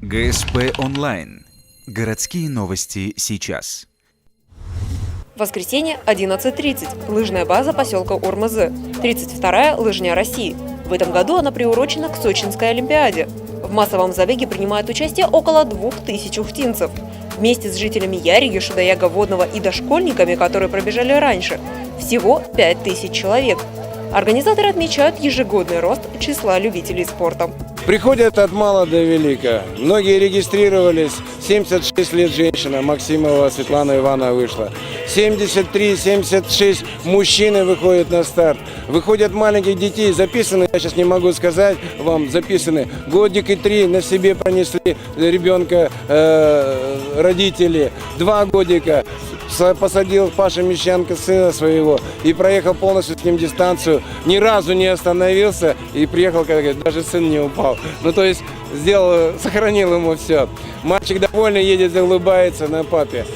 ГСП онлайн. Городские новости сейчас. Воскресенье, 11:30. Лыжная база поселка Урмазы. 32-я лыжня России. В этом году она приурочена к Сочинской Олимпиаде. В массовом забеге принимает участие около 2000 ухтинцев. Вместе с жителями Яриги, Шудояга Водного и дошкольниками, которые пробежали раньше, всего 5000 человек. Организаторы отмечают ежегодный рост числа любителей спорта. Приходят от мала до велика. Многие регистрировались. 76 лет женщина, Максимова Светлана Ивановна вышла. 73-76 мужчины выходят на старт. Выходят маленьких детей, записаны, я сейчас не могу сказать вам, записаны. Годик и 3 на себе пронесли ребенка родители. 2 годика. Посадил Паша Мещанко сына своего и проехал полностью с ним дистанцию. Ни разу не остановился и приехал, как говорит, даже сын не упал. Ну, то есть сохранил ему все. Мальчик довольный, едет, улыбается на папе.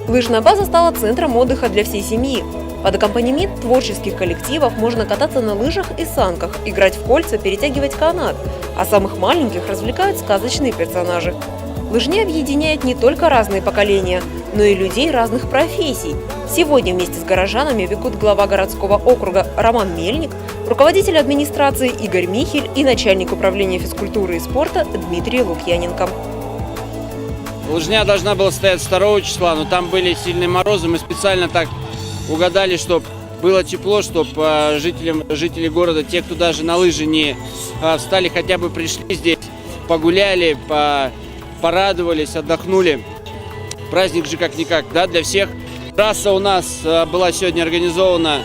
Лыжная база стала центром отдыха для всей семьи. Под аккомпанемент творческих коллективов можно кататься на лыжах и санках, играть в кольца, перетягивать канат. А самых маленьких развлекают сказочные персонажи. Лыжня объединяет не только разные поколения, но и людей разных профессий. Сегодня вместе с горожанами бегут глава городского округа Роман Мельник, руководитель администрации Игорь Михель и начальник управления физкультуры и спорта Дмитрий Лукьяненко. Лыжня должна была стоять 2 числа, но там были сильные морозы. Мы специально так угадали, чтобы было тепло, чтобы жители города, те, кто даже на лыжи не встали, хотя бы пришли здесь, погуляли, порадовались, отдохнули. Праздник же как-никак, да, для всех. Трасса у нас была сегодня организована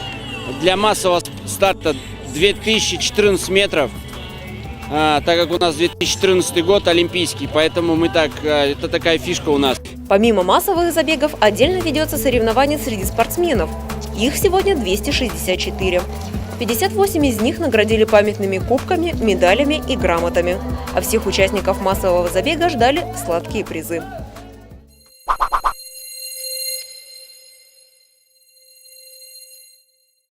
для массового старта 2014 метров, так как у нас 2014 год олимпийский, поэтому это такая фишка у нас. Помимо массовых забегов, отдельно ведется соревнование среди спортсменов. Их сегодня 264. 58 из них наградили памятными кубками, медалями и грамотами. А всех участников массового забега ждали сладкие призы.